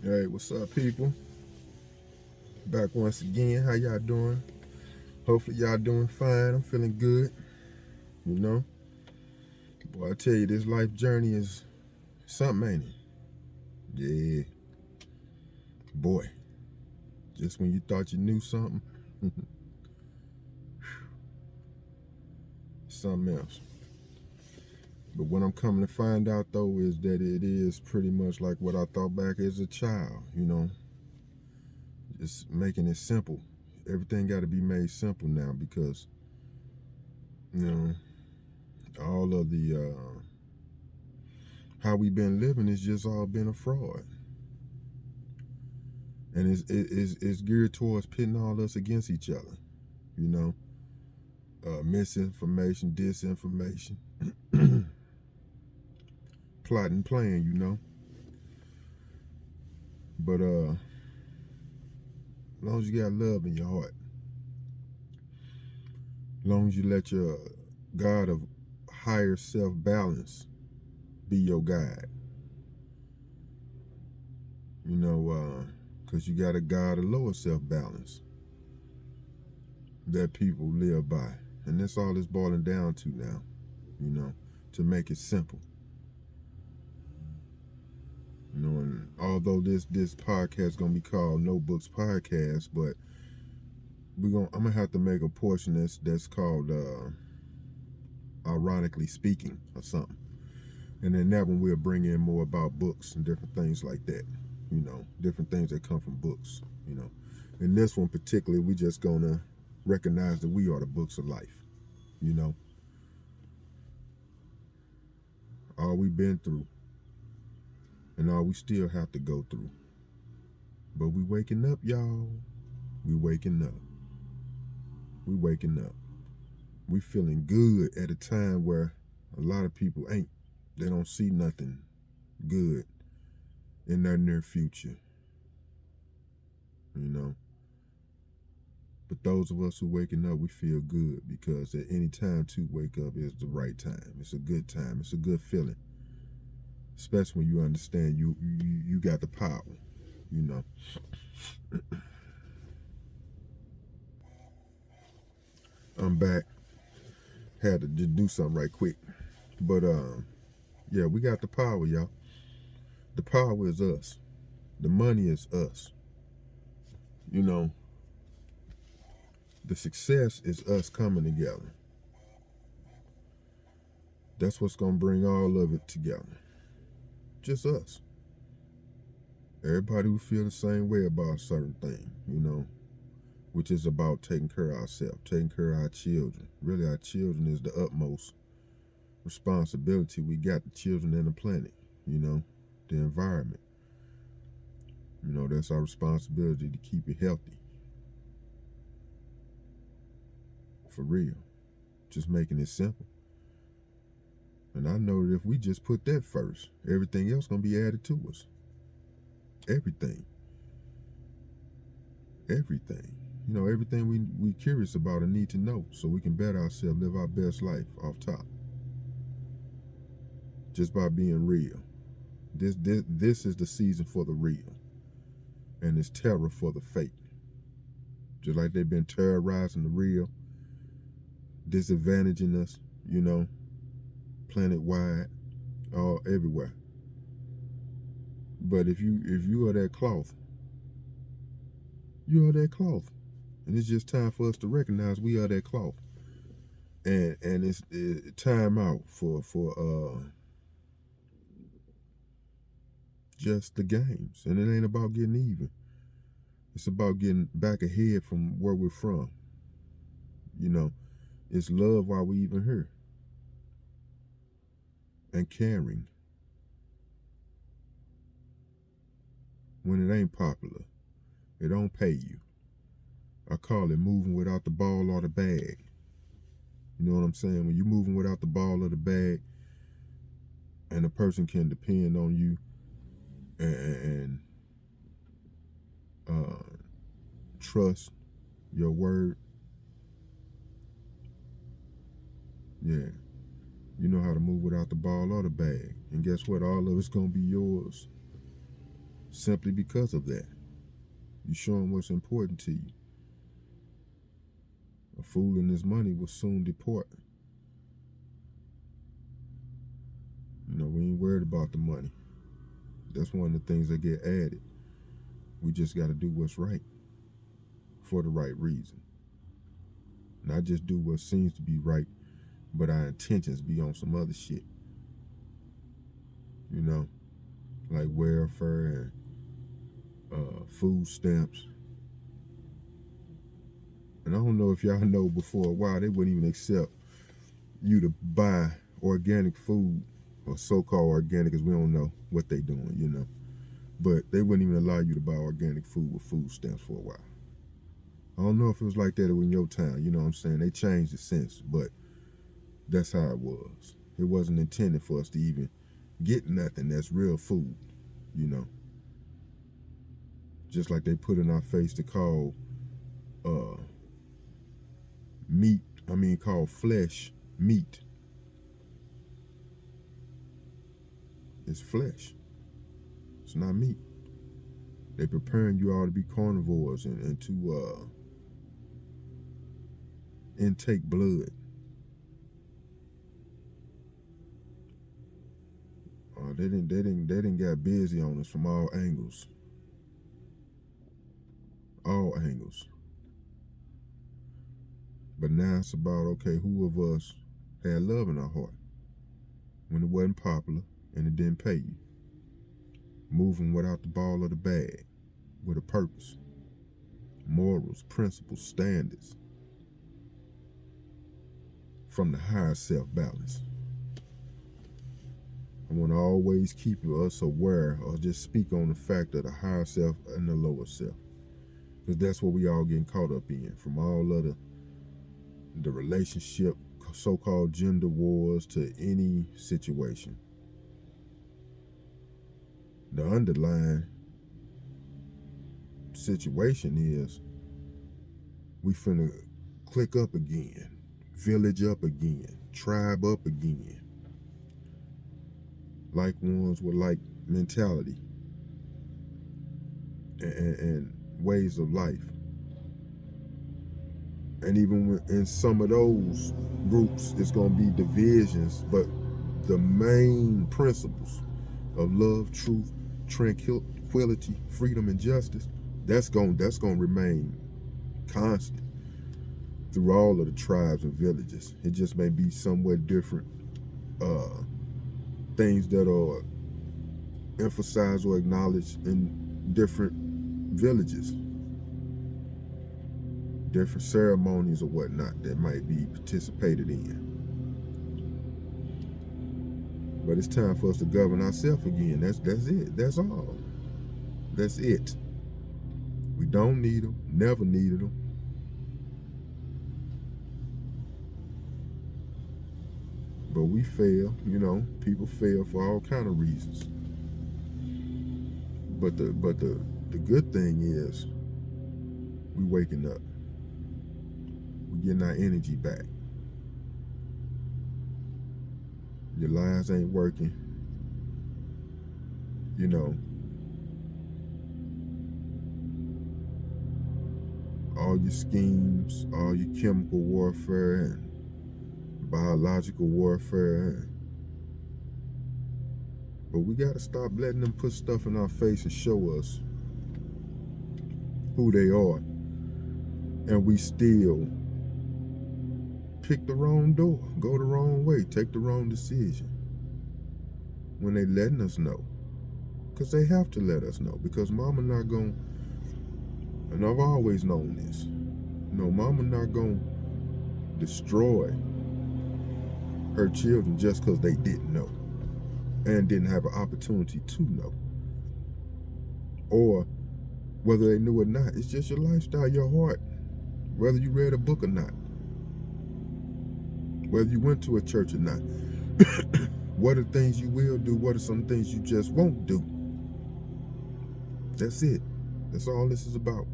Hey, what's up, people? Back once again. How y'all doing? Hopefully, y'all doing fine. I'm feeling good. You know, boy, I tell you, this life journey is something, ain't it? Yeah, boy. Just when you thought you knew something, something else. But what I'm coming to find out though is that it is pretty much like what I thought back as a child. Just making it simple. Everything got to be made simple now because you know all of the how we been living is just all been a fraud, and it's geared towards pitting all us against each other. You know, misinformation, disinformation, plotting, plan. But as long as you got love in your heart, as long as you let your God of higher self balance be your guide, because you got a God of lower self balance that people live by. And that's all it's boiling down to now, to make it simple. And although this podcast is gonna be called No Books Podcast, but I'm gonna have to make a portion that's called Ironically Speaking or something. And then that one we'll bring in more about books and different things like that. Different things that come from books. In this one particularly, we just gonna recognize that we are the books of life. All we've been through and all we still have to go through. But we waking up, y'all. We waking up. We waking up. We feeling good at a time where a lot of people ain't. They don't see nothing good in their near future. But those of us who waking up, we feel good because at any time to wake up is the right time. It's a good time. It's a good feeling. Especially when you understand you got the power. I'm back. Had to just do something right quick. But yeah, we got the power, y'all. The power is us. The money is us. The success is us coming together. That's what's gonna bring all of it together. Just us. Everybody will feel the same way about a certain thing, which is about taking care of ourselves, taking care of our children. Really, our children is the utmost responsibility we got, the children and the planet, the environment. That's our responsibility to keep it healthy. For real. Just making it simple. And I know that if we just put that first, everything else gonna be added to us. Everything. Everything. Everything we curious about and need to know so we can better ourselves, live our best life off top. Just by being real. This is the season for the real. And it's terror for the fake. Just like they've been terrorizing the real, disadvantaging us, planet wide, all everywhere. But if you are that cloth, you are that cloth. And it's just time for us to recognize we are that cloth. And it's time out for just the games. And it ain't about getting even. It's about getting back ahead from where we're from. It's love while we even here. And caring. When it ain't popular, it don't pay you. I call it moving without the ball or the bag. You know what I'm saying? When you're moving without the ball or the bag, and a person can depend on you and trust your word, yeah, you know how to move without the ball or the bag. And guess what? All of it's gonna be yours. simply because of that. You show them what's important to you. A fool and his money will soon depart. You know, we ain't worried about the money. That's one of the things that get added. We just got to do what's right for the right reason. Not just do what seems to be right, but our intentions be on some other shit. You know, like welfare and food stamps. And I don't know if y'all know, before a while they wouldn't even accept you to buy organic food, or so-called organic, because we don't know what they doing, you know. But they wouldn't even allow you to buy organic food with food stamps for a while. I don't know if it was like that in your town, you know what I'm saying? They changed it since, but that's how it was. It wasn't intended for us to even get nothing that's real food, you know. Just like they put in our face to call call flesh meat. It's flesh. It's not meat. They preparing you all to be carnivores and to intake blood. They didn't get busy on us from all angles. All angles. But now it's about, okay, who of us had love in our heart when it wasn't popular and it didn't pay you? Moving without the ball or the bag, with a purpose. Morals, principles, standards. From the higher self balance. I want to always keep us aware, or just speak on the fact of the higher self and the lower self. Because that's what we all getting caught up in, from all of the relationship, so-called gender wars, to any situation. The underlying situation is we finna click up again, village up again, tribe up again. Like ones with like mentality and ways of life. And even in some of those groups, it's going to be divisions, but the main principles of love, truth, tranquility, freedom, and justice, that's going to remain constant through all of the tribes and villages. It just may be somewhat different things that are emphasized or acknowledged in different villages. Different ceremonies or whatnot that might be participated in. But it's time for us to govern ourselves again. That's it. That's all. That's it. We don't need them. Never needed them. But we fail. You know, people fail for all kind of reasons. But the good thing is, we waking up. We getting our energy back. Your lies ain't working. You know, all your schemes, all your chemical warfare and biological warfare. But we gotta stop letting them put stuff in our face and show us who they are. And we still pick the wrong door, go the wrong way, take the wrong decision. When they letting us know. Because they have to let us know. Because mama not going, and I've always known this, no, mama not going to destroy her children just because they didn't know. And didn't have an opportunity to know. Or whether they knew or not, it's just your lifestyle, your heart. Whether you read a book or not. Whether you went to a church or not. What are things you will do? What are some things you just won't do? That's it. That's all this is about.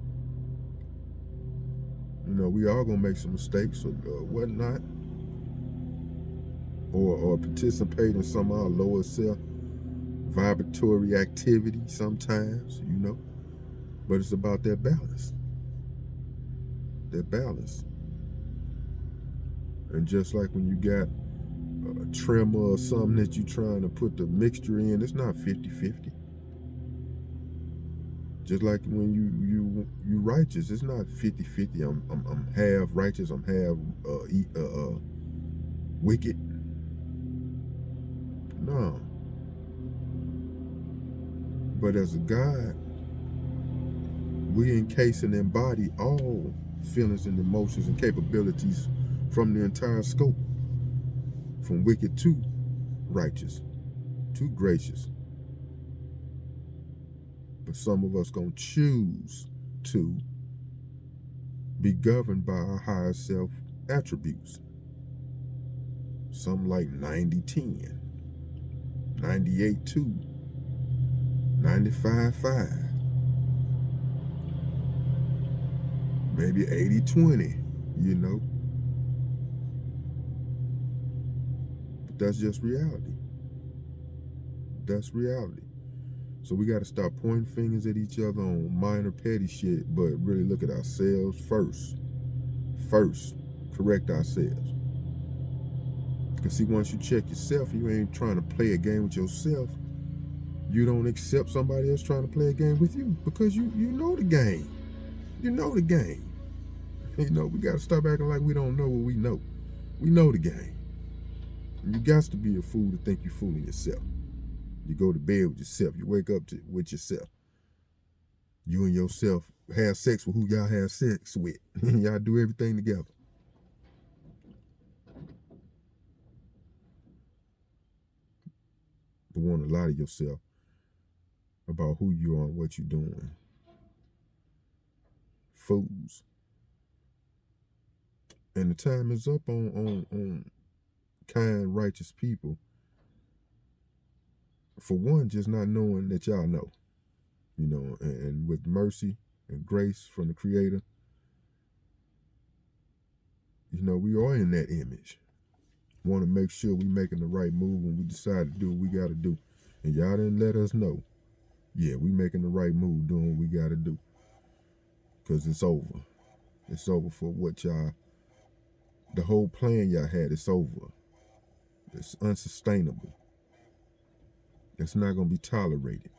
You know, we all gonna make some mistakes or whatnot. Or participate in some of our lower self vibratory activity sometimes, but it's about that balance. That balance. And just like when you got a trimmer or something that you're trying to put the mixture in, it's not 50-50. Just like when you righteous, it's not 50-50. I'm half righteous, I'm half wicked. No. But as a God, we encase and embody all feelings and emotions and capabilities from the entire scope, from wicked to righteous to gracious. But some of us gonna choose to be governed by our higher self attributes. Some like 90-10, 98-2, 95-5, maybe 80-20, But that's just reality. That's reality. So we got to stop pointing fingers at each other on minor petty shit, but really look at ourselves first. First, correct ourselves. Because see, once you check yourself, you ain't trying to play a game with yourself. You don't accept somebody else trying to play a game with you because you know the game. You know the game. We got to stop acting like we don't know what we know. We know the game. And you got to be a fool to think you're fooling yourself. You go to bed with yourself. You wake up with yourself. You and yourself have sex with who y'all have sex with. Y'all do everything together. But want to lie to yourself about who you are and what you're doing. Fools. And the time is up on kind, righteous people. For one, just not knowing that y'all know. And with mercy and grace from the Creator, we are in that image. Want to make sure we making the right move when we decide to do what we got to do. And y'all didn't let us know. Yeah, we making the right move, doing what we got to do. Because it's over. It's over for what y'all, the whole plan y'all had, it's over. It's unsustainable. It's not going to be tolerated.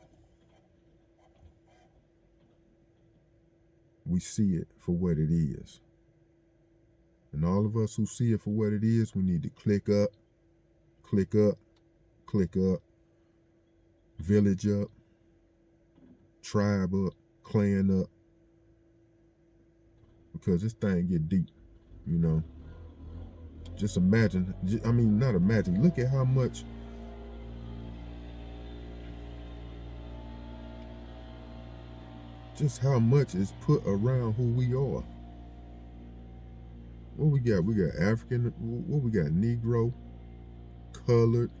We see it for what it is. And all of us who see it for what it is, we need to click up, click up, click up, village up, tribe up, clan up. Because this thing get deep, Just imagine, not imagine, look at how much is put around who we are. What we got? We got African, what we got? Negro, colored,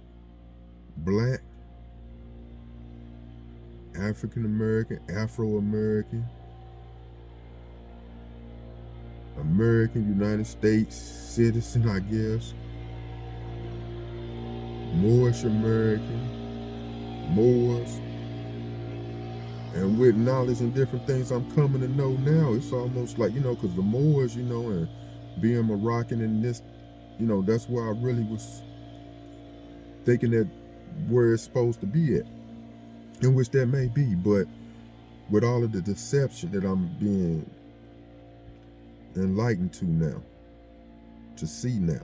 black, African American, Afro American, American, United States citizen, I guess, Moorish American, Moors. And with knowledge and different things I'm coming to know now, it's almost like, because the Moors, and being Moroccan and this, that's where I really was thinking that where it's supposed to be at, in which that may be, but with all of the deception that I'm being enlightened to now, to see now,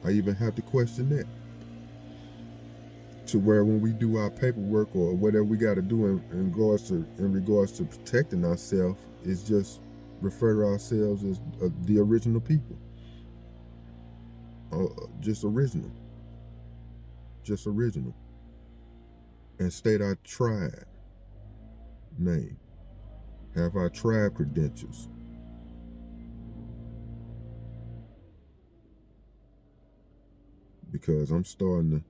I even have to question that. To where when we do our paperwork or whatever we got to do in regards to protecting ourselves, is just refer to ourselves as the original people, just original, and state our tribe name, have our tribe credentials. Because I'm starting to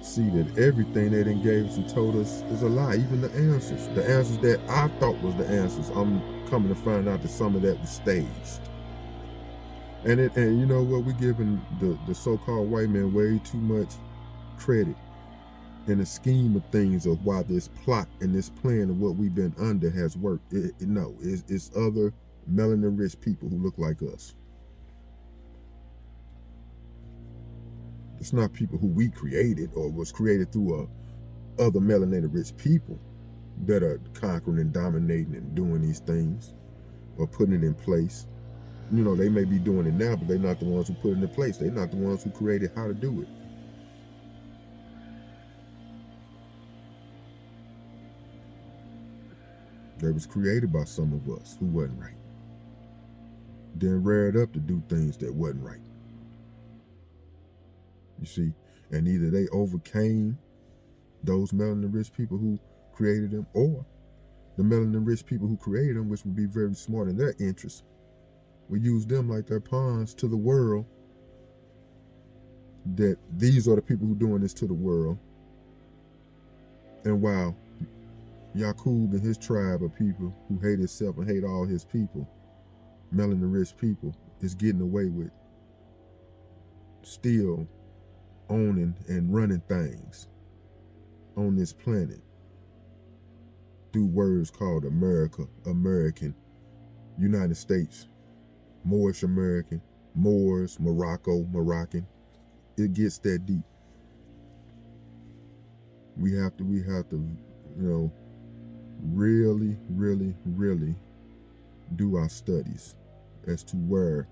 see that everything they done gave us and told us is a lie. Even the answers that I thought was the answers, I'm coming to find out that some of that was staged. And you know what, we giving the so-called white man way too much credit in the scheme of things of why this plot and this plan of what we've been under has worked. No, it's other melanin rich people who look like us. It's not people who we created or was created through other melanated rich people that are conquering and dominating and doing these things or putting it in place. You know, they may be doing it now, but they're not the ones who put it in place. They're not the ones who created how to do it. They was created by some of us who wasn't right. Then reared up to do things that wasn't right. You see, and either they overcame those melanin rich people who created them, or the melanin rich people who created them, which would be very smart in their interests, we use them like their pawns to the world, that these are the people who doing this to the world. And while Yaqub and his tribe of people who hate himself and hate all his people, melanin rich people, is getting away with still owning and running things on this planet through words called America, American, United States, Moorish American, Moors, Morocco, Moroccan. It gets that deep. We have to, you know, really, really, really do our studies as to where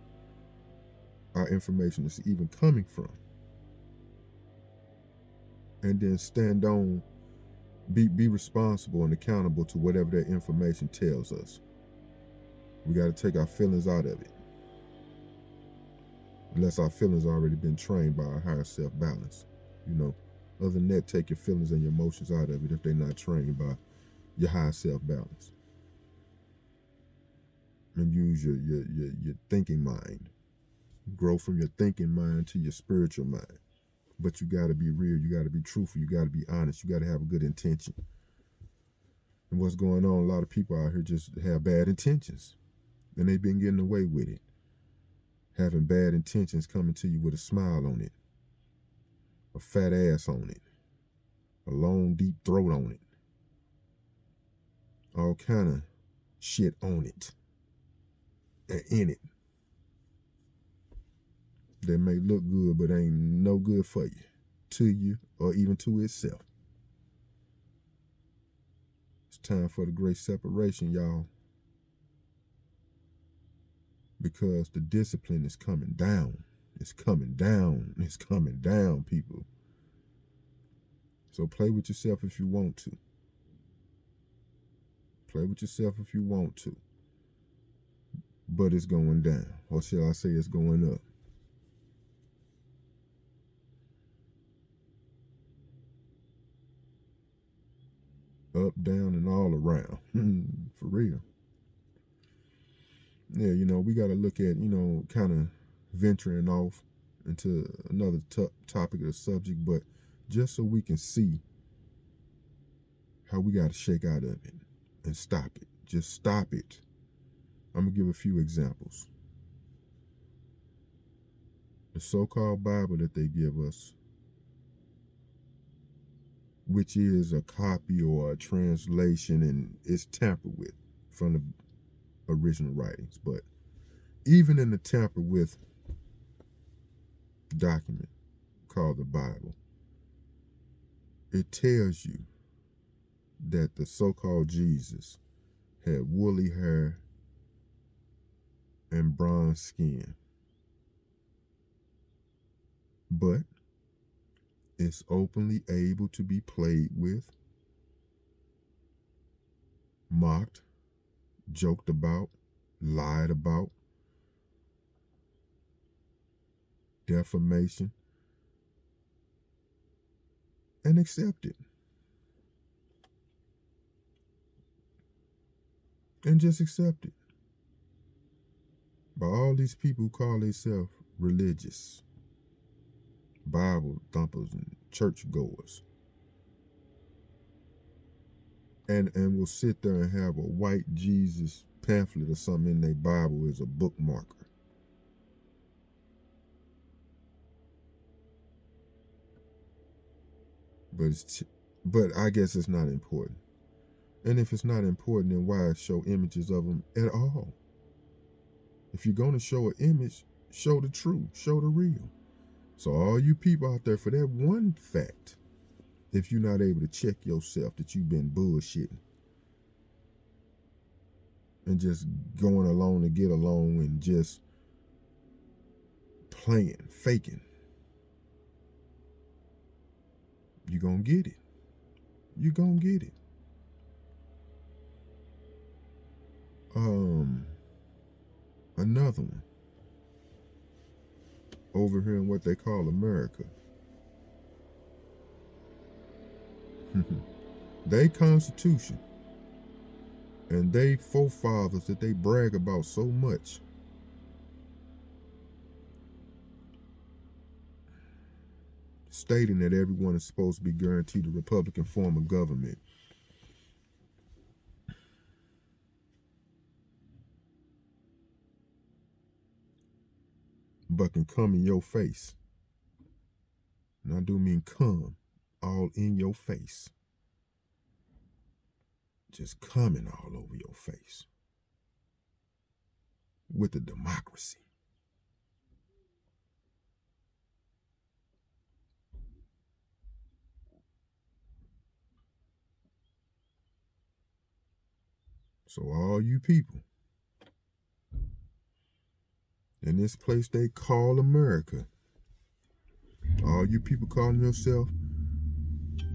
our information is even coming from. And then stand on, be responsible and accountable to whatever that information tells us. We got to take our feelings out of it. Unless our feelings already been trained by our higher self balance. You know, other than that, take your feelings and your emotions out of it if they're not trained by your higher self balance. And use your thinking mind. Grow from your thinking mind to your spiritual mind. But you got to be real. You got to be truthful. You got to be honest. You got to have a good intention. And what's going on, a lot of people out here just have bad intentions. And they've been getting away with it. Having bad intentions coming to you with a smile on it. A fat ass on it. A long, deep throat on it. All kind of shit on it. And in it. That may look good, but ain't no good for you, to you, or even to itself. It's time for the great separation, y'all. Because the discipline is coming down. It's coming down. It's coming down, people. So play with yourself if you want to. Play with yourself if you want to. But it's going down. Or shall I say it's going up. Up, down, and all around. For real. Yeah, you know, we got to look at, you know, kind of venturing off into another topic of the subject, but just so we can see how we got to shake out of it and stop it. Just stop it. I'm going to give a few examples. The so-called Bible that they give us, which is a copy or a translation, and it's tampered with from the original writings. But even in the tampered with document called the Bible, it tells you that the so-called Jesus had woolly hair and bronze skin. But it's openly able to be played with, mocked, joked about, lied about, defamation, and accepted. And just accepted by all these people who call themselves religious, Bible thumpers and church goers. And will sit there and have a white Jesus pamphlet or something in their Bible as a bookmarker. But I guess it's not important. And if it's not important, then why show images of them at all? If you're going to show an image, show the truth, show the real. So all you people out there, for that one fact, if you're not able to check yourself that you've been bullshitting and just going along to get along and just playing, faking, you're going to get it. You're going to get it. Another one. Over here in what they call America. They Constitution and they forefathers that they brag about so much stating that everyone is supposed to be guaranteed a Republican form of government. But can come in your face. And I do mean come all in your face. Just coming all over your face. With the democracy. So all you people in this place they call America, all you people calling yourself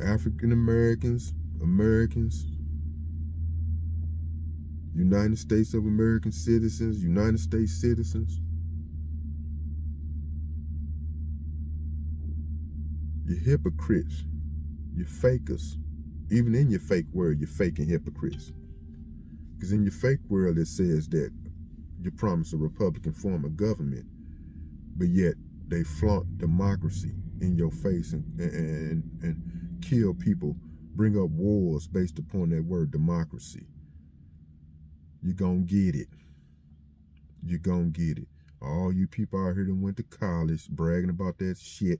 African Americans, United States of American citizens, United States citizens, you're hypocrites, you're fakers. Even in your fake world, you're faking hypocrites. Because in your fake world, it says that you promise a Republican form of government, but yet they flaunt democracy in your face and kill people, bring up wars based upon that word democracy. You're going to get it. You're going to get it. All you people out here that went to college bragging about that shit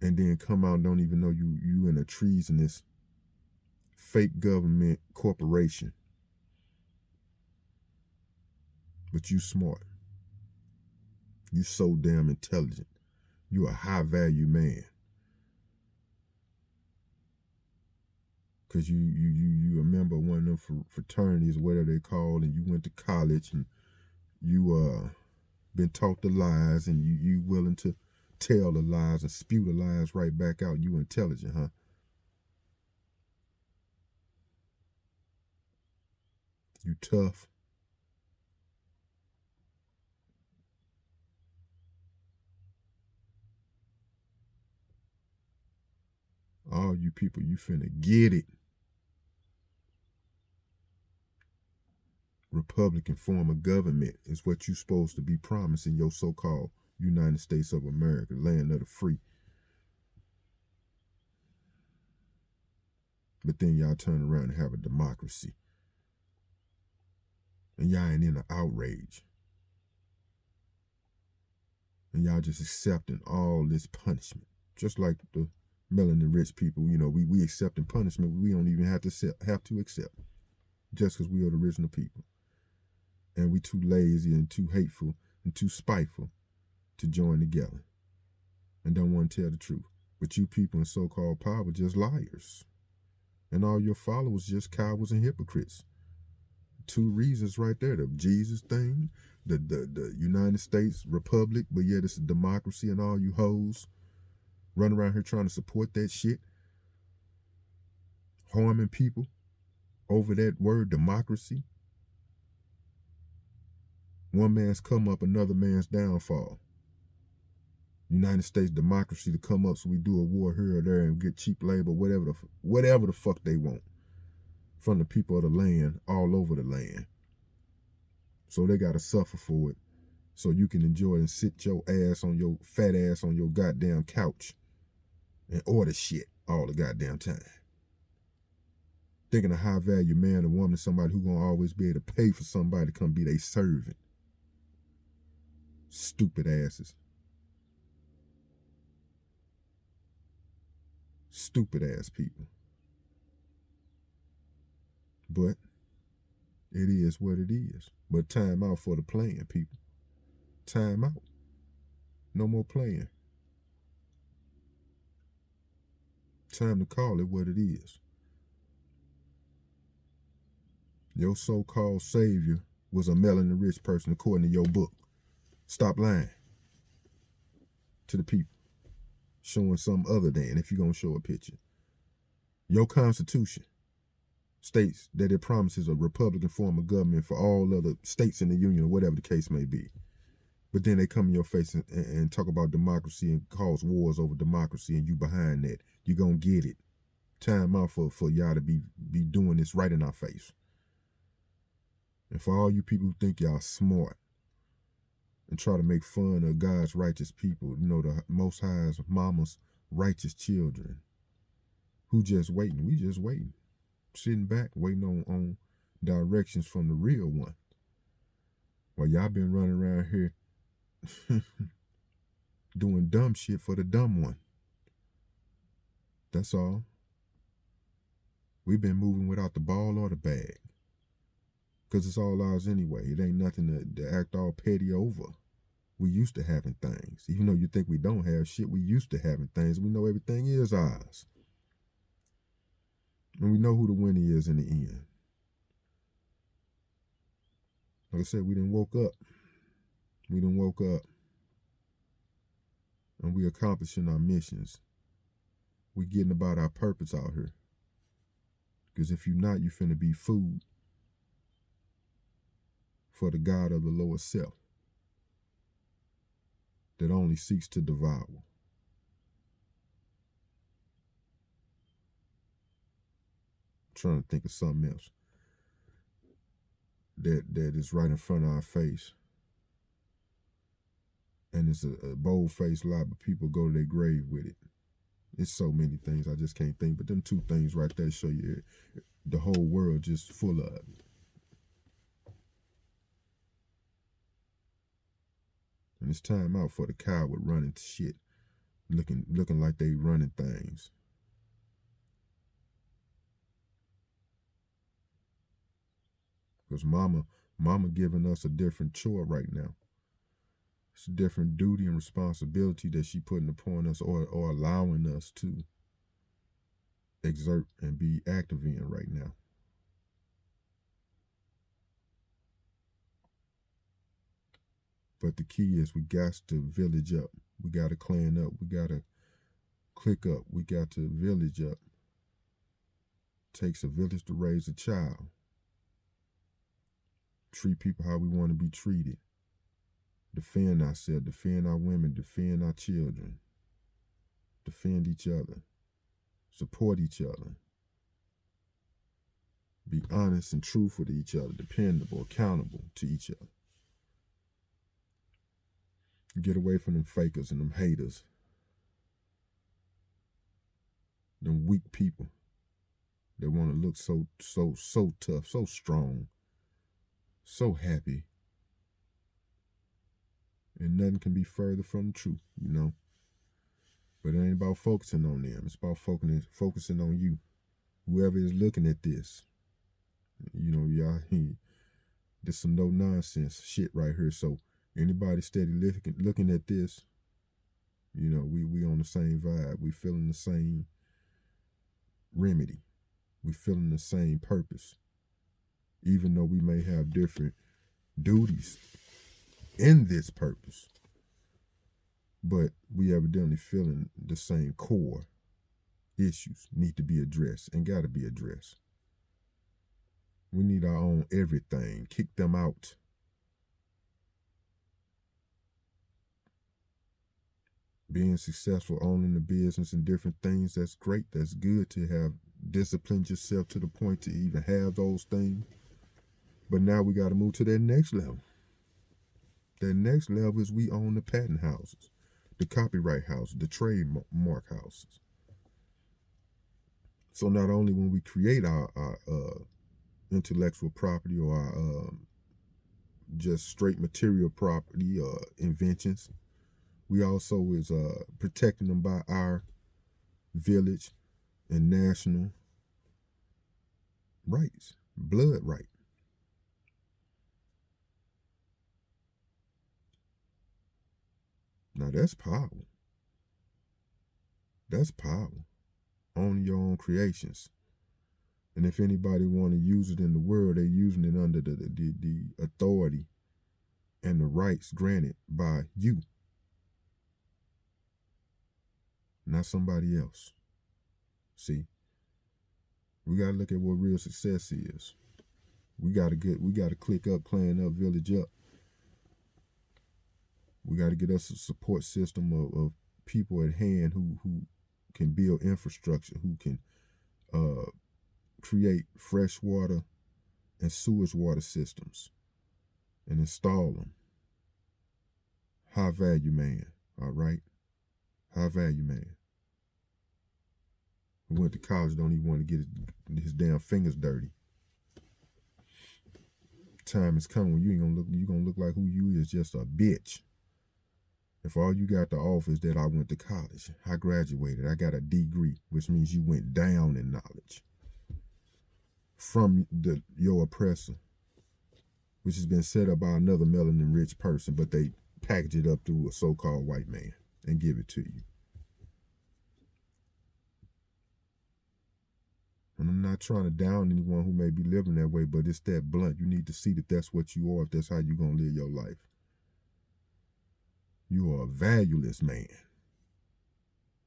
and then come out and don't even know you in a treasonous fake government corporation. But you smart. You so damn intelligent. You a high value man. Cause you a member of one of them fraternities, whatever they call, and you went to college and you been taught the lies and you willing to tell the lies and spew the lies right back out. You intelligent, huh? You tough. All you people, you finna get it. Republican form of government is what you supposed to be promising your so-called United States of America, land of the free. But then y'all turn around and have a democracy. And y'all ain't in an outrage. And y'all just accepting all this punishment. Just like the melanin rich people, we accepting punishment we don't even have to accept. Just because we are the original people. And we too lazy and too hateful and too spiteful to join together. And don't want to tell the truth. But you people in so-called power just liars. And all your followers just cowards and hypocrites. Two reasons right there. The Jesus thing, the United States Republic, but yet it's a democracy, and all you hoes run around here trying to support that shit. Harming people over that word democracy. One man's come up, another man's downfall. United States democracy to come up so we do a war here or there and get cheap labor, whatever the fuck they want from the people of the land all over the land. So they got to suffer for it so you can enjoy it and sit your fat ass on your goddamn couch and order shit all the goddamn time. Thinking a high value man or woman is somebody who gonna always be able to pay for somebody to come be their servant. Stupid asses. Stupid ass people. But it is what it is. But time out for the playing, people. Time out. No more playing. Time to call it what it is. Your so-called savior was a melanin rich person according to your book. Stop lying to the people. Showing something other than if you're going to show a picture. Your Constitution states that it promises a Republican form of government for all other states in the Union or whatever the case may be. But then they come in your face and talk about democracy and cause wars over democracy, and you behind that. You're going to get it. Time out for y'all to be doing this right in our face. And for all you people who think y'all smart and try to make fun of God's righteous people, you know, the Most High's mama's righteous children, who just waiting. We just waiting. Sitting back, waiting on directions from the real one. While y'all been running around here doing dumb shit for the dumb one. That's all. We've been moving without the ball or the bag. Because it's all ours anyway. It ain't nothing to act all petty over. We used to having things. Even though you think we don't have shit, we used to having things. We know everything is ours. And we know who the winner is in the end. Like I said, we done woke up. We done woke up. And we accomplishing our missions. We getting about our purpose out here. Because if you're not, you finna be food for the God of the lower self that only seeks to devour. I'm trying to think of something else that is right in front of our face. And it's a bold-faced lie, but people go to their grave with it. It's so many things I just can't think, but them two things right there show you the whole world just full of it. And it's time out for the coward running shit, looking like they running things. Because mama giving us a different chore right now. It's a different duty and responsibility that she putting upon us or allowing us to exert and be active in right now. But the key is we got to village up. We got to clan up. We got to click up. We got to village up. Takes a village to raise a child. Treat people how we want to be treated. Defend ourselves, defend our women, defend our children. Defend each other. Support each other. Be honest and truthful to each other, dependable, accountable to each other. Get away from them fakers and them haters. Them weak people that want to look so tough, so strong, so happy. And nothing can be further from the truth, you know. But it ain't about focusing on them. It's about focusing on you. Whoever is looking at this, you know, y'all, there's some no nonsense shit right here. So anybody steady looking at this, you know, we on the same vibe. We feeling the same remedy. We feeling the same purpose. Even though we may have different duties in this purpose, but we evidently feeling the same core issues need to be addressed and got to be addressed. We need our own everything. Kick them out. Being successful, owning the business and different things, that's great. That's good to have disciplined yourself to the point to even have those things. But now we got to move to that next level. That next level is we own the patent houses, the copyright houses, the trademark houses. So not only when we create our intellectual property or our just straight material property inventions, we also is protecting them by our village, and national rights, blood right. Now that's power. That's power. Own your own creations. And if anybody want to use it in the world, they're using it under the authority and the rights granted by you, not somebody else. See, we gotta look at what real success is. We gotta click up, clan up, village up. We gotta get us a support system of people at hand who can build infrastructure, who can create fresh water and sewage water systems and install them. High value man, all right? High value man. Who went to college don't even want to get his damn fingers dirty. Time is coming when you gonna look like who you is, just a bitch. If all you got to offer is that I went to college, I graduated, I got a degree, which means you went down in knowledge from your oppressor, which has been set up by another melanin rich person, but they package it up through a so-called white man and give it to you. And I'm not trying to down anyone who may be living that way, but it's that blunt. You need to see that that's what you are, if that's how you're going to live your life. You are a valueless man.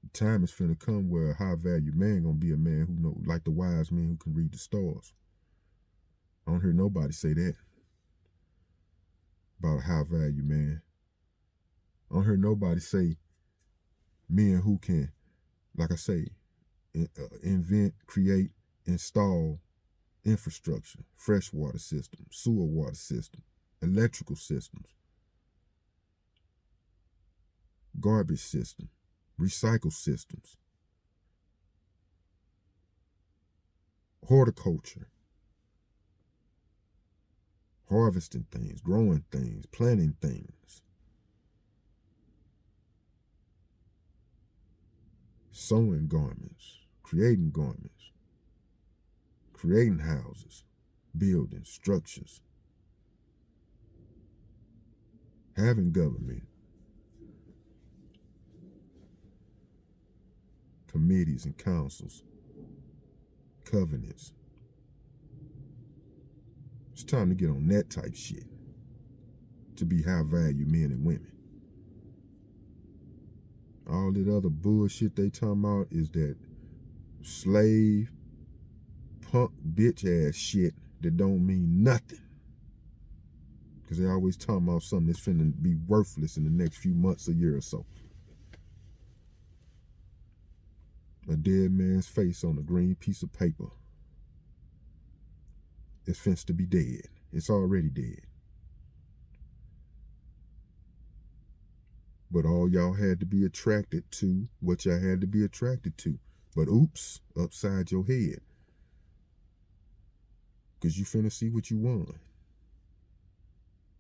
The time is finna come where a high value man gonna be a man who know, like the wise men who can read the stars. I don't hear nobody say that about a high value man. I don't hear nobody say men who can, like I say, invent, create, install infrastructure, freshwater system, sewer water system, electrical systems, garbage system, recycle systems, horticulture, harvesting things, growing things, planting things, sewing garments, creating houses, buildings, structures, having government, committees and councils, covenants. It's time to get on that type shit to be high value men and women. All that other bullshit they talking about is that slave, punk, bitch ass shit that don't mean nothing. Because they always talking about something that's finna be worthless in the next few months, a year or so. A dead man's face on a green piece of paper. It's finna to be dead. It's already dead. But all y'all had to be attracted to what y'all had to be attracted to. But oops, upside your head. Because you finna see what you want.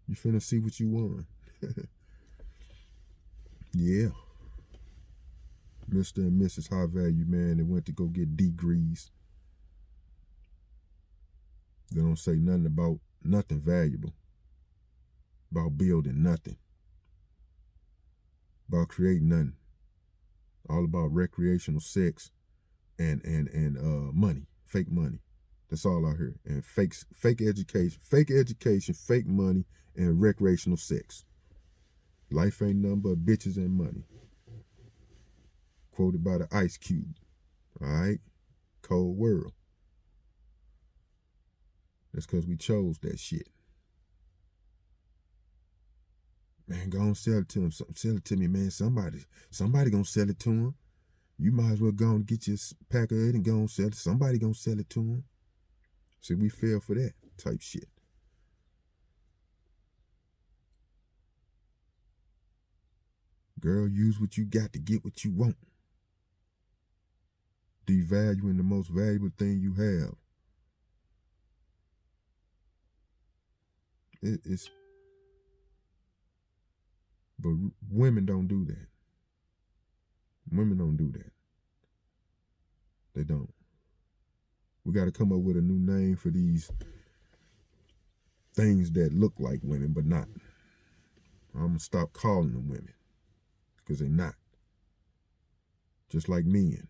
You finna see what you want. Yeah. Mr. and Mrs. High Value Man that went to go get degrees. They don't say nothing about nothing valuable. About building nothing. About creating nothing. All about recreational sex and money. Fake money. That's all I heard. And fake education, fake money, and recreational sex. Life ain't nothing but bitches and money. Quoted by the Ice Cube. All right? Cold world. That's because we chose that shit. Man, go on, sell it to him. Sell it to me, man. Somebody gonna sell it to him. You might as well go and get your pack of it and go and sell it. Somebody gonna sell it to him. See, we fell for that type shit. Girl, use what you got to get what you want. Devaluing the most valuable thing you have. But women don't do that. Women don't do that. They don't. We got to come up with a new name for these things that look like women but not. I'm going to stop calling them women because they're not. Just like men.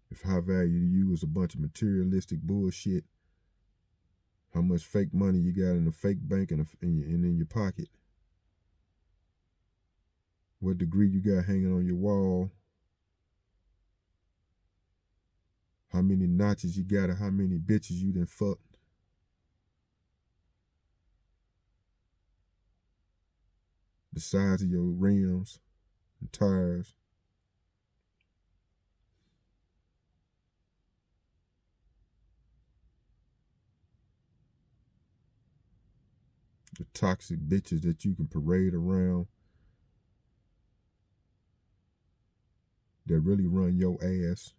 If high value to you is a bunch of materialistic bullshit, how much fake money you got in a fake bank and in your pocket, what degree you got hanging on your wall, how many notches you got, or how many bitches you done fucked. The size of your rims and tires. The toxic bitches that you can parade around that really run your ass.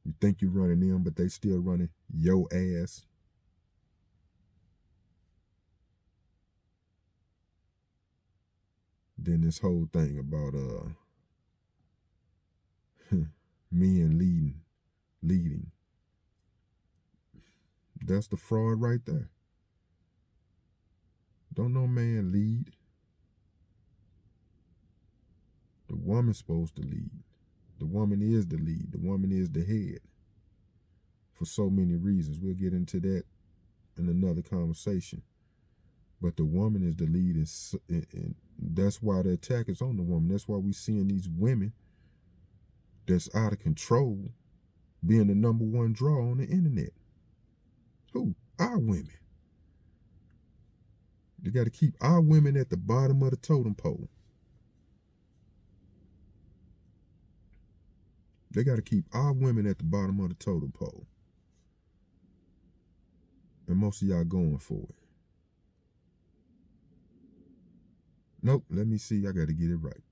You think you're running them, but they still running your ass. Then this whole thing about men leading. That's the fraud right there. Don't no man lead. The woman's supposed to lead. The woman is the lead. The woman is the head. For so many reasons. We'll get into that in another conversation. But the woman is the lead, and that's why the attack is on the woman. That's why we're seeing these women that's out of control being the number one draw on the internet. Who? Our women. They got to keep our women at the bottom of the totem pole. They got to keep our women at the bottom of the totem pole. And most of y'all going for it. Nope, let me see. I got to get it right.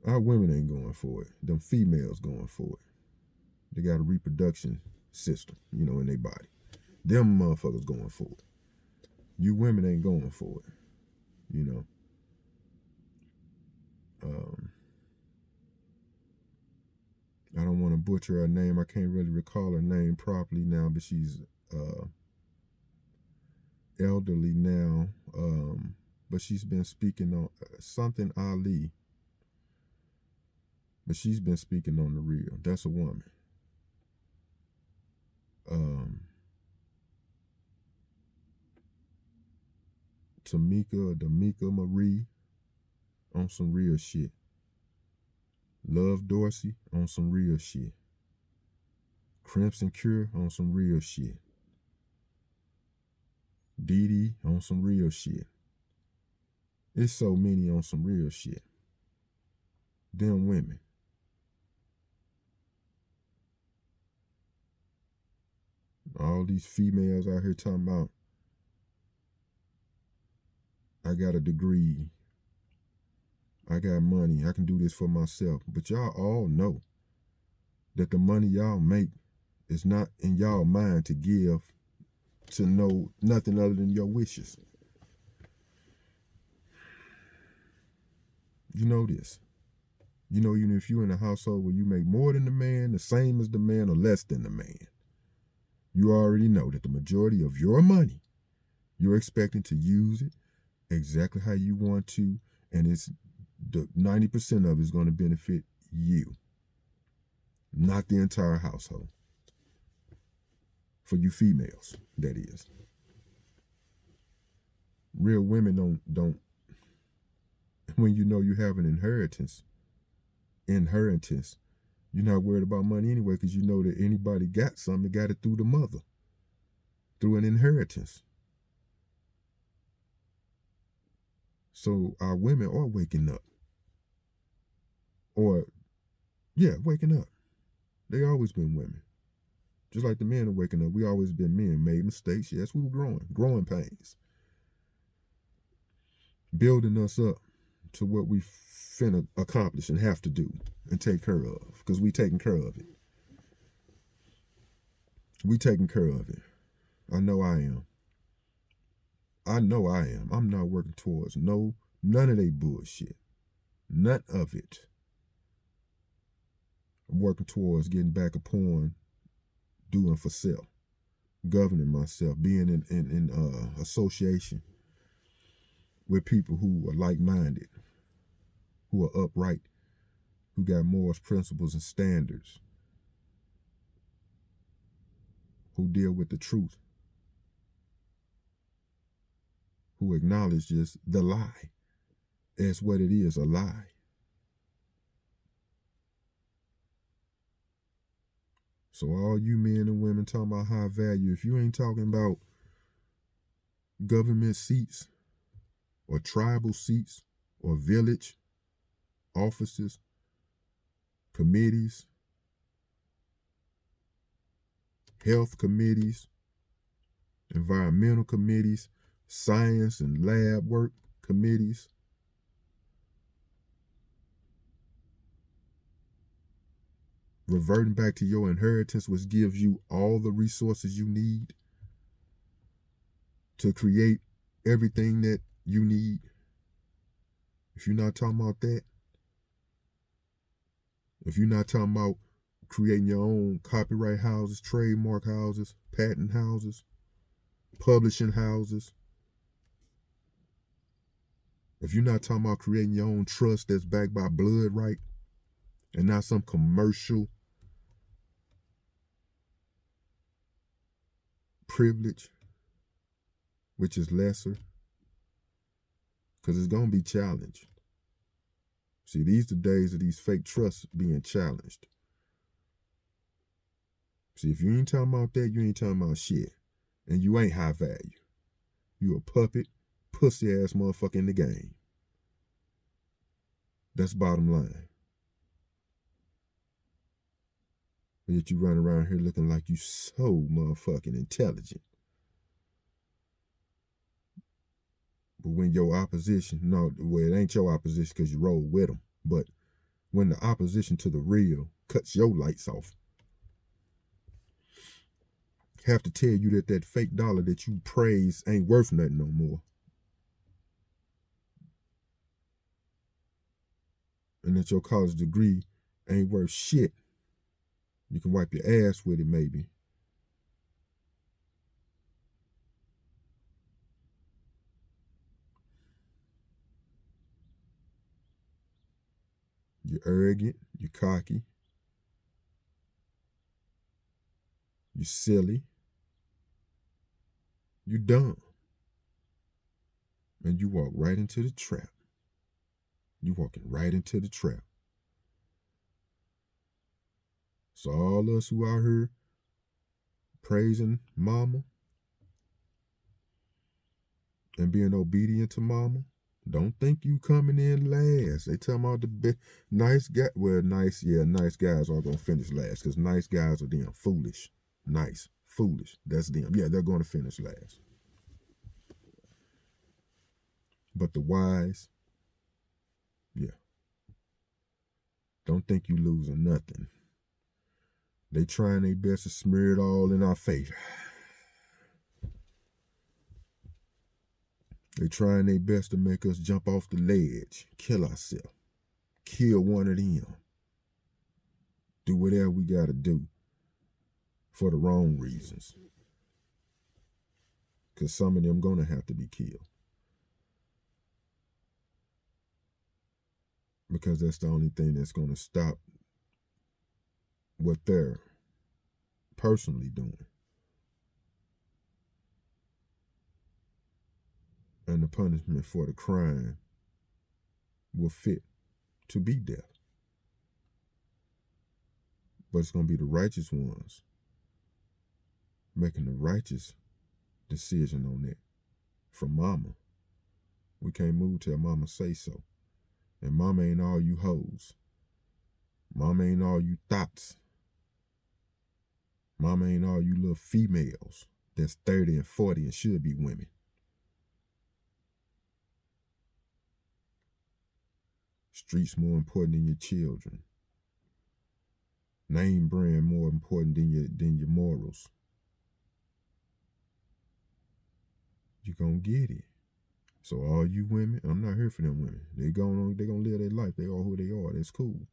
Our women ain't going for it. Them females going for it. They got a reproduction system, in their body. Them motherfuckers going for it. You women ain't going for it, I don't want to butcher her name. I can't really recall her name properly now, but she's elderly now. But she's been speaking on something Ali. But she's been speaking on the real. That's a woman. Tamika Marie on some real shit. Love Dorsey on some real shit. Crimson Cure on some real shit. Dee Dee on some real shit. It's so many on some real shit. Them women. All these females out here talking about, I got a degree, I got money, I can do this for myself. But y'all all know that the money y'all make is not in y'all mind to give to know nothing other than your wishes. You know this. Even if you're in a household where you make more than the man, the same as the man, or less than the man, you already know that the majority of your money, you're expecting to use it exactly how you want to, and it's the 90% of it is going to benefit you, not the entire household. For you females, that is. Real women don't. When you know you have an inheritance, you're not worried about money anyway, because you know that anybody got something, got it through the mother, through an inheritance. So our women are waking up. Waking up. They always been women. Just like the men are waking up. We always been men. Made mistakes. Yes, we were growing pains. Building us up to what we finna accomplish and have to do and take care of, because we taking care of it. We taking care of it. I know I am. I'm not working towards none of they bullshit. None of it. working towards getting back upon doing for self, governing myself, being in association with people who are like-minded, who are upright, who got morals, principles, and standards, who deal with the truth, who acknowledges the lie as what it is, a lie. So all you men and women talking about high value, if you ain't talking about government seats or tribal seats or village offices, committees, health committees, environmental committees, science and lab work committees, reverting back to your inheritance, which gives you all the resources you need to create everything that you need. If you're not talking about that, if you're not talking about creating your own copyright houses, trademark houses, patent houses, publishing houses, if you're not talking about creating your own trust that's backed by blood right and not some commercial privilege, which is lesser, because it's going to be challenged. See, these are the days of these fake trusts being challenged. See, if you ain't talking about that, you ain't talking about shit. And you ain't high value. You a puppet, pussy ass motherfucker in the game. That's bottom line. And yet you run around here looking like you so motherfucking intelligent. But when your opposition, no, well, it ain't your opposition because you roll with them. But when the opposition to the real cuts your lights off, have to tell you that fake dollar that you praise ain't worth nothing no more. And that your college degree ain't worth shit. You can wipe your ass with it maybe. You're arrogant, you're cocky, you're silly, you're dumb. And you walk right into the trap. You're walking right into the trap. So all us who out here praising mama and being obedient to mama, don't think you coming in last. They talking about the nice guy. Well, nice guys are going to finish last because nice guys are damn foolish. Nice, foolish. That's them. Yeah, they're going to finish last. But the wise, yeah. Don't think you losing nothing. They trying their best to smear it all in our face. They trying their best to make us jump off the ledge, kill ourselves, kill one of them, do whatever we got to do for the wrong reasons. Because some of them going to have to be killed. Because that's the only thing that's going to stop what they're personally doing. And the punishment for the crime will fit to be death. But it's going to be the righteous ones making the righteous decision on that. From mama. We can't move till mama say so. And mama ain't all you hoes. Mama ain't all you thoughts. Mama ain't all you little females that's 30 and 40 and should be women. Streets more important than your children. Name brand more important than your morals. You gonna get it. So all you women, I'm not here for them women. They gonna live their life. They are who they are. That's cool.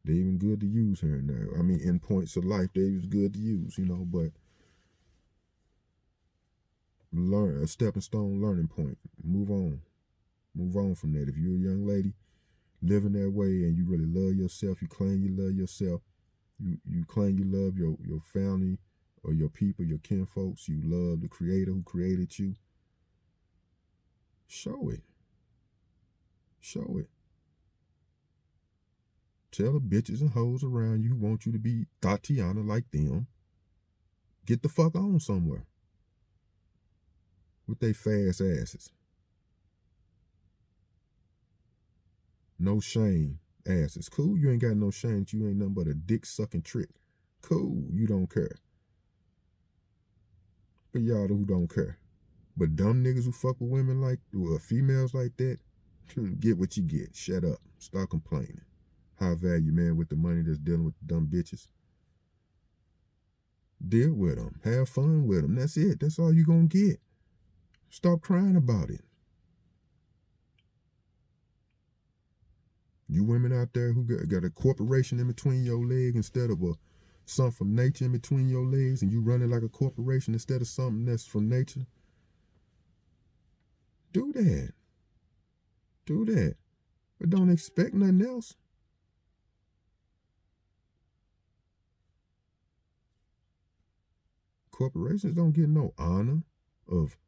They even good to use here and there. I mean, in points of life, they was good to use, but learn a stepping stone learning point. Move on from that. If you're a young lady living that way and you really love yourself, you claim you love yourself, you claim you love your family or your people, your kinfolks, you love the creator who created you, show it. Tell the bitches and hoes around you who want you to be Tatiana like them, get the fuck on somewhere with they fast asses. No shame asses. Cool, you ain't got no shame. You ain't nothing but a dick sucking trick. Cool, you don't care. But y'all who don't care. But dumb niggas who fuck with women like, females like that, get what you get. Shut up. Stop complaining. High value man with the money that's dealing with dumb bitches. Deal with them. Have fun with them. That's it. That's all you gonna get. Stop crying about it. You women out there who got a corporation in between your legs instead of something from nature in between your legs, and you running like a corporation instead of something that's from nature, do that. But don't expect nothing else. Corporations don't get no honor of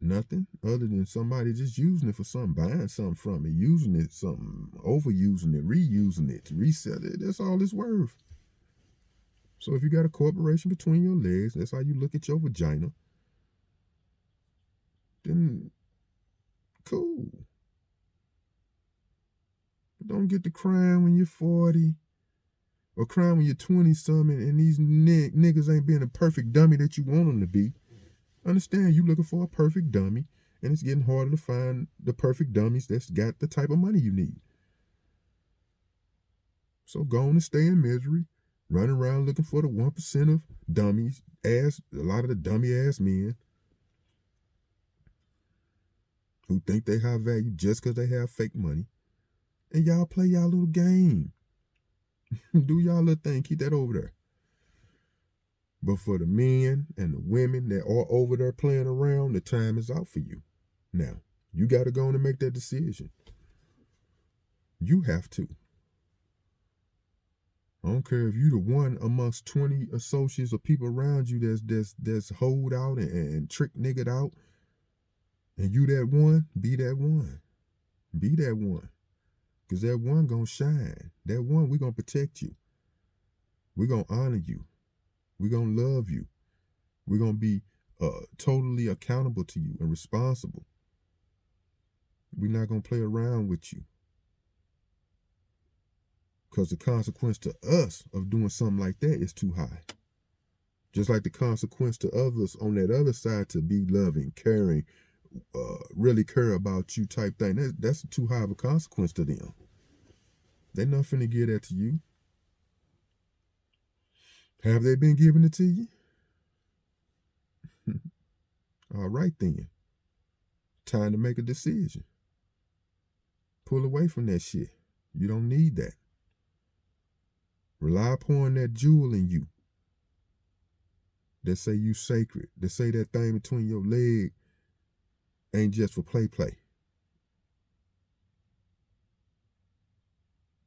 nothing other than somebody just using it for something, buying something from it, using it, something, overusing it, reusing it, resell it. That's all it's worth. So if you got a corporation between your legs, that's how you look at your vagina, then cool. But don't get to crying when you're 40 or crying when you're 20-something and these niggas ain't being a perfect dummy that you want them to be. Understand, you looking for a perfect dummy, and it's getting harder to find the perfect dummies that's got the type of money you need. So go on and stay in misery, running around looking for the 1% of dummies, a lot of the dummy ass men who think they have value just because they have fake money. And y'all play y'all little game. Do y'all little thing, keep that over there. But for the men and the women that are over there playing around, the time is out for you. Now, you got to go on and make that decision. You have to. I don't care if you the one amongst 20 associates or people around you that's hold out and trick nigga out, and you that one, be that one. Be that one. Because that one gonna shine. That one, we gonna protect you. We gonna honor you. We're going to love you. We're going to be totally accountable to you and responsible. We're not going to play around with you. Because the consequence to us of doing something like that is too high. Just like the consequence to others on that other side to be loving, caring, really care about you type thing. That's too high of a consequence to them. They're not finna give that to you. Have they been giving it to you? All right then. Time to make a decision. Pull away from that shit. You don't need that. Rely upon that jewel in you. That say you sacred. That say that thing between your legs ain't just for play.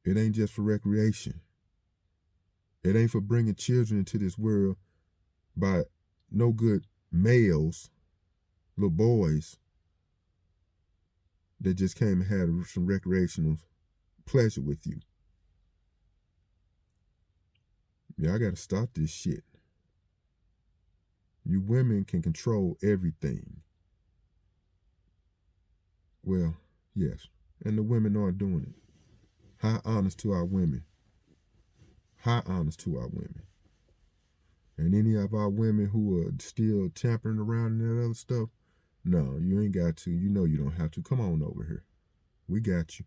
It ain't just for recreation. It ain't for bringing children into this world by no good males, little boys that just came and had some recreational pleasure with you. Yeah, I got to stop this shit. You women can control everything. Well, yes. And the women aren't doing it. High honors to our women. High honors to our women. And any of our women who are still tampering around and that other stuff, no, you ain't got to. You know you don't have to. Come on over here. We got you.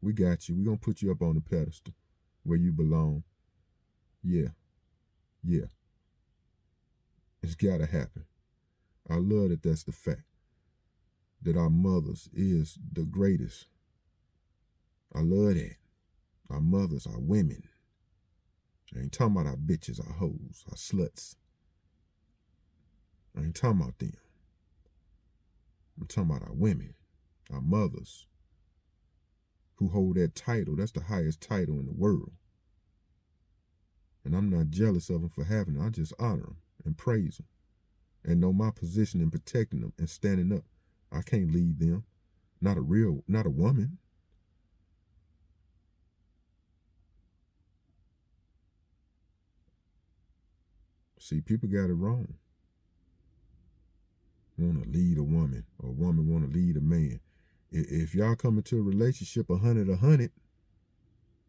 We got you. We're going to put you up on the pedestal where you belong. Yeah. It's got to happen. I love that that's the fact. That our mothers is the greatest. I love that. our mothers, our women. I ain't talking about our bitches, our hoes, our sluts. I ain't talking about them. I'm talking about our women, our mothers, who hold that title. That's the highest title in the world. And I'm not jealous of them for having it. I just honor them and praise them and know my position in protecting them and standing up. I can't lead them. Not a woman. See, people got it wrong. Want to lead a woman, or a woman want to lead a man. If y'all come into a relationship 100,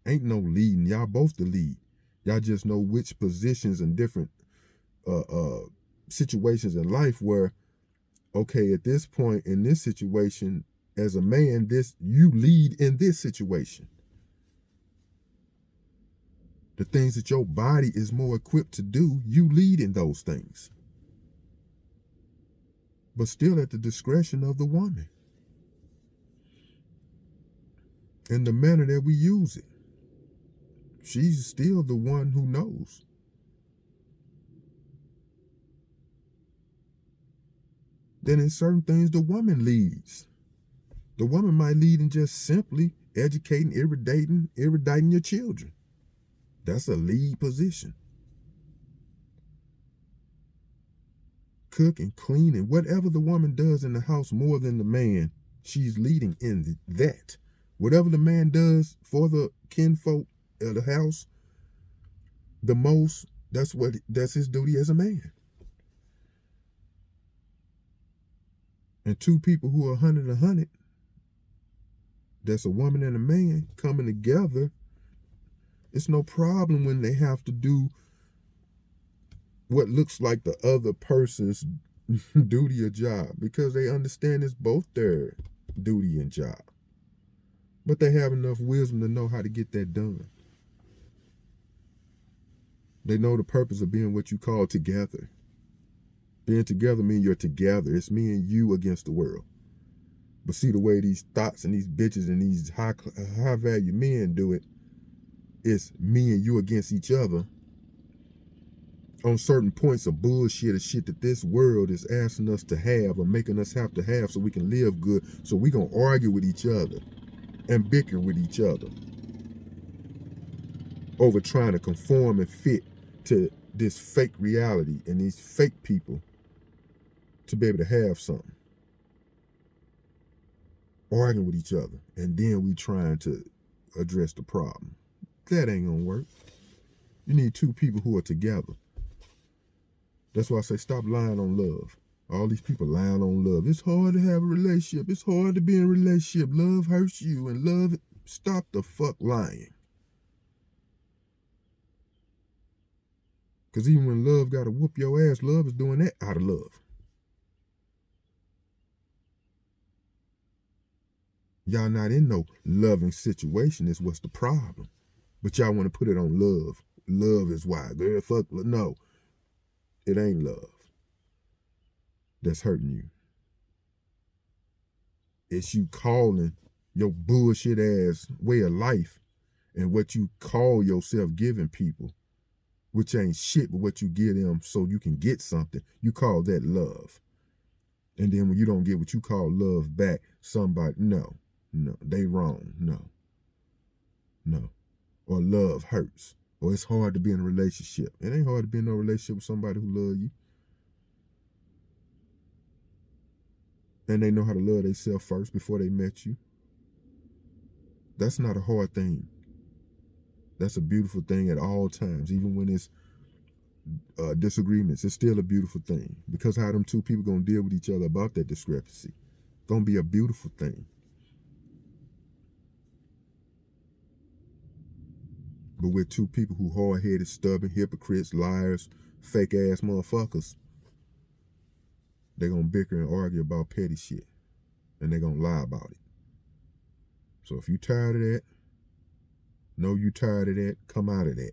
ain't no leading. Y'all both the lead. Y'all just know which positions and different situations in life where, okay, at this point in this situation, as a man, you lead in this situation. The things that your body is more equipped to do, you lead in those things. But still at the discretion of the woman. In the manner that we use it. She's still the one who knows. Then in certain things, the woman leads. The woman might lead in just simply educating, eruditing your children. That's a lead position. Cooking, cleaning, whatever the woman does in the house more than the man, she's leading in that. Whatever the man does for the kinfolk of the house, the most, that's his duty as a man. And two people who are 100, that's a woman and a man coming together, it's no problem when they have to do what looks like the other person's duty or job, because they understand it's both their duty and job. But they have enough wisdom to know how to get that done. They know the purpose of being what you call together. Being together means you're together. It's me and you against the world. But see the way these thoughts and these bitches and these high value men do it, it's me and you against each other on certain points of bullshit or shit that this world is asking us to have or making us have to have so we can live good. So we gonna argue with each other and bicker with each other over trying to conform and fit to this fake reality and these fake people to be able to have something. Arguing with each other, and then we trying to address the problem. That ain't gonna work. You need two people who are together. That's why I say stop lying on love. All these people lying on love. It's hard to have a relationship. It's hard to be in a relationship. Love hurts you, and love. Stop the fuck lying. Because even when love got to whoop your ass, love is doing that out of love. Y'all not in no loving situation is what's the problem. But y'all want to put it on love. Love is why. Girl, fuck. No. It ain't love that's hurting you. It's you calling your bullshit ass way of life and what you call yourself giving people, which ain't shit but what you give them so you can get something. You call that love. And then when you don't get what you call love back, somebody, no, they wrong. No. Or love hurts. Or it's hard to be in a relationship. It ain't hard to be in a relationship with somebody who love you. And they know how to love themselves first before they met you. That's not a hard thing. That's a beautiful thing at all times. Even when it's disagreements, it's still a beautiful thing. Because how them two people gonna deal with each other about that discrepancy. Gonna be a beautiful thing. But we're two people who hard-headed, stubborn, hypocrites, liars, fake-ass motherfuckers. They're going to bicker and argue about petty shit. And they're going to lie about it. So if you tired of that, know you tired of that, come out of that.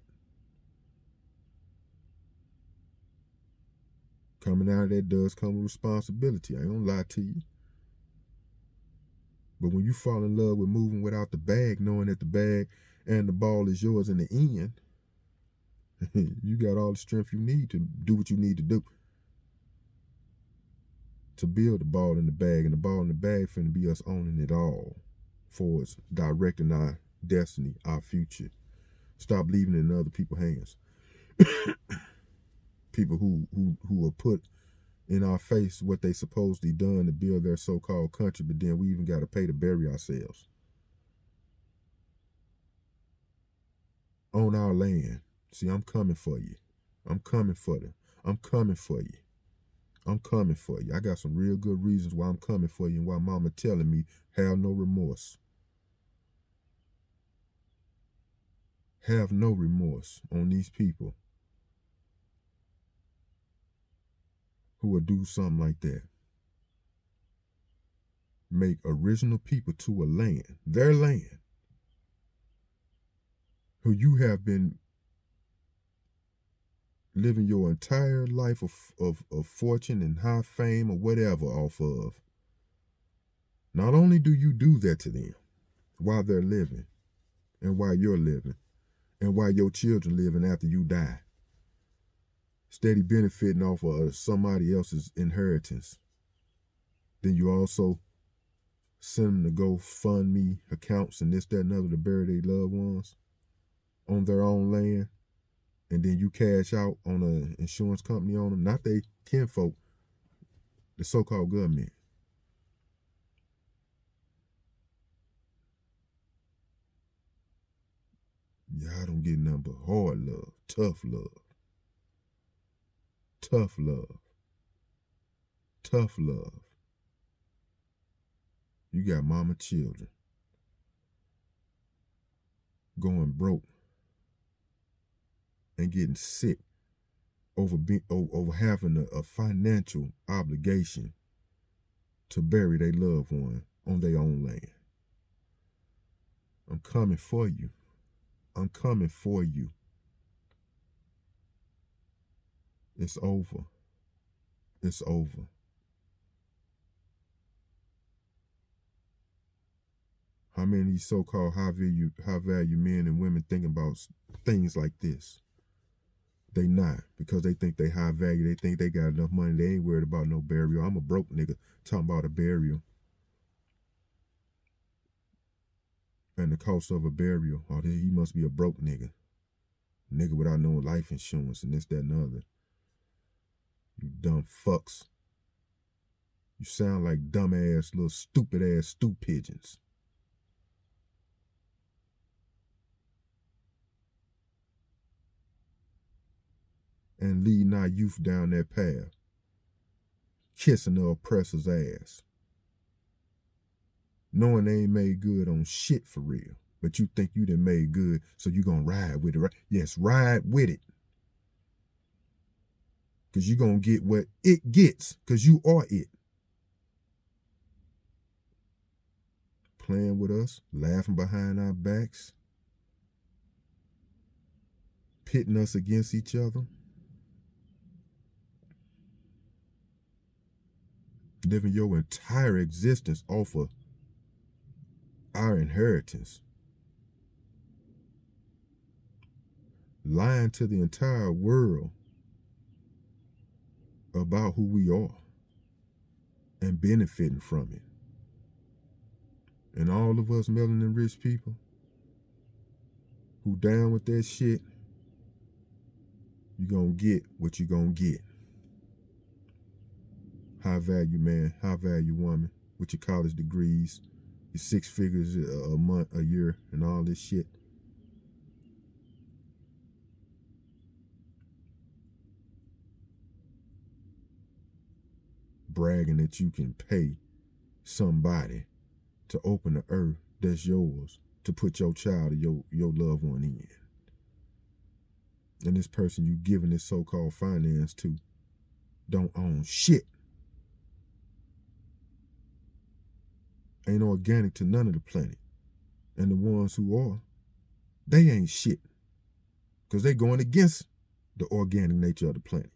Coming out of that does come with responsibility. I ain't going to lie to you. But when you fall in love with moving without the bag, knowing that the bag and the ball is yours in the end, you got all the strength you need to do what you need to do to build the ball in the bag. And the ball in the bag finna be us owning it all for us, directing our destiny, our future. Stop leaving it in other people's hands. People who are put in our face what they supposedly done to build their so-called country, but then we even got to pay to bury ourselves on our land. See, I'm coming for you. I'm coming for them. I'm coming for you. I'm coming for you. I got some real good reasons why I'm coming for you and why mama telling me have no remorse. Have no remorse on these people who would do something like that. Make original people to a land, their land, who you have been living your entire life of fortune and high fame or whatever off of. Not only do you do that to them while they're living and while you're living and while your children living after you die, steady benefiting off of somebody else's inheritance, then you also send them to go fund me accounts and this, that, and other to bury their loved ones on their own land. And then you cash out on an insurance company on them, not they kinfolk, the so-called government. Y'all don't get nothing but hard love, tough love, tough love, tough love. You got mama children going broke and getting sick over having a financial obligation to bury their loved one on their own land. I'm coming for you. I'm coming for you. It's over. It's over. How many of these so-called high value men and women thinking about things like this? They not, because they think they high value. They think they got enough money. They ain't worried about no burial. I'm a broke nigga talking about a burial. And the cost of a burial. Oh, he must be a broke nigga. Nigga without no life insurance and this, that, and the other. You dumb fucks. You sound like dumbass, little stupid ass stew pigeons. And leading our youth down that path. Kissing the oppressor's ass. Knowing they ain't made good on shit for real. But you think you done made good, so you gonna ride with it, right? Yes, ride with it. Because you gonna get what it gets, because you are it. Playing with us, laughing behind our backs, pitting us against each other, living your entire existence off of our inheritance, lying to the entire world about who we are and benefiting from it. And all of us melanin rich people who down with that shit, you gonna get what you gonna get. High value man, high value woman with your college degrees, your 6 figures a month, a year, and all this shit. Bragging that you can pay somebody to open the earth that's yours to put your child or your loved one in. And this person you giving this so-called finance to don't own shit. Ain't organic to none of the planet. And the ones who are, they ain't shit. Because they going against the organic nature of the planet.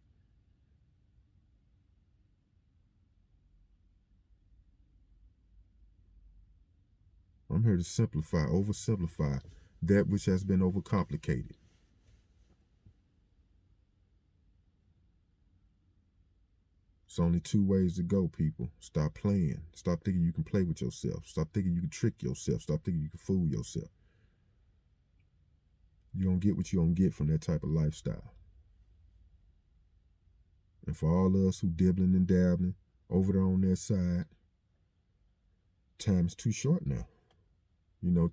I'm here to simplify, oversimplify, that which has been overcomplicated. It's only two ways to go, people. Stop playing. Stop thinking you can play with yourself. Stop thinking you can trick yourself. Stop thinking you can fool yourself. You're going to get what you're going to get from that type of lifestyle. And for all of us who dibbling and dabbling over there on that side, time is too short now.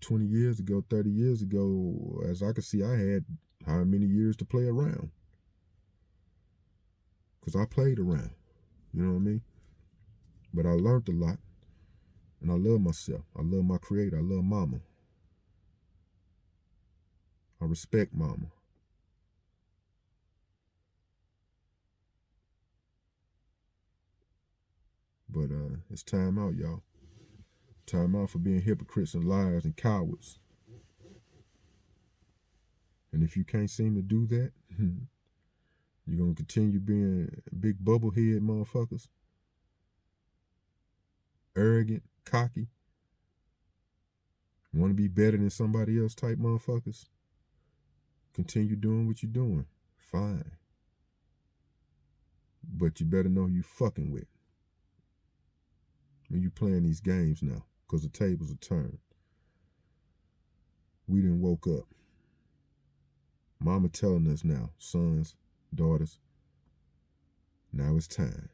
20 years ago, 30 years ago, as I could see, I had how many years to play around? Because I played around. You know what I mean? But I learned a lot. And I love myself. I love my creator. I love mama. I respect mama. But it's time out, y'all. Time out for being hypocrites and liars and cowards. And if you can't seem to do that, you're going to continue being big bubblehead motherfuckers. Arrogant, cocky. Want to be better than somebody else type motherfuckers. Continue doing what you're doing. Fine. But you better know who you fucking with when you playing these games now, because the tables are turned. We done woke up. Mama telling us now, sons, daughters, now it's time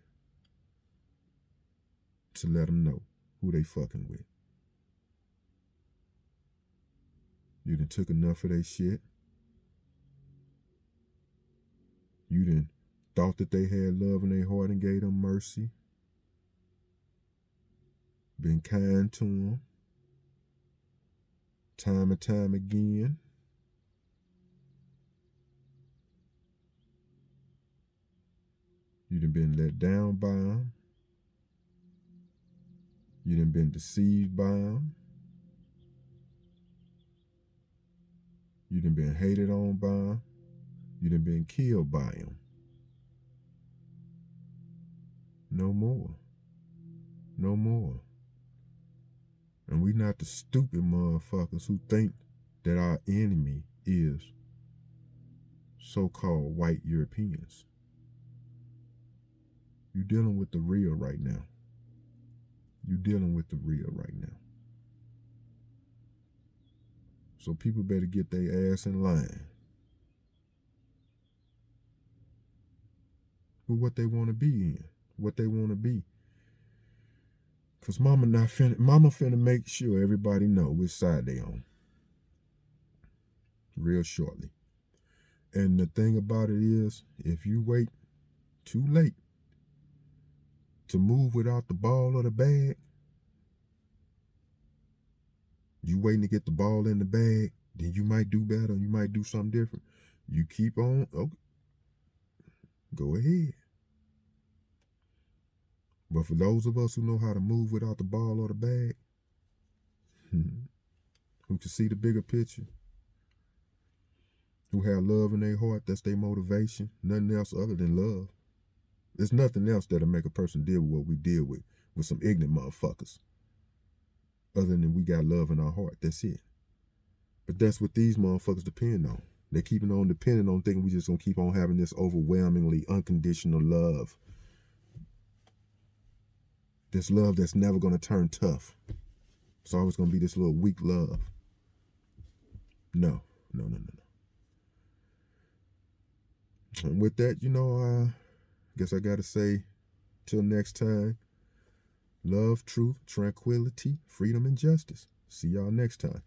to let them know who they fucking with. You done took enough of their shit. You done thought that they had love in their heart and gave them mercy. Been kind to them. Time and time again. You done been let down by them. You done been deceived by them. You done been hated on by them. You done been killed by them. No more. No more. And we not the stupid motherfuckers who think that our enemy is so-called white Europeans. You're dealing with the real right now. You're dealing with the real right now. So people better get their ass in line with what they want to be in, what they want to be. Because mama finna make sure everybody know which side they on real shortly. And the thing about it is, if you wait too late to move without the ball or the bag, you waiting to get the ball in the bag, then you might do better, you might do something different. You keep on, okay, go ahead. But for those of us who know how to move without the ball or the bag, who can see the bigger picture, who have love in their heart, that's their motivation, nothing else other than love. There's nothing else that'll make a person deal with what we deal with some ignorant motherfuckers. Other than we got love in our heart, that's it. But that's what these motherfuckers depend on. They're keeping on depending on thinking we just gonna keep on having this overwhelmingly unconditional love. This love that's never gonna turn tough. It's always gonna be this little weak love. No. And with that, I guess I gotta say, till next time, love, truth, tranquility, freedom, and justice. See y'all next time.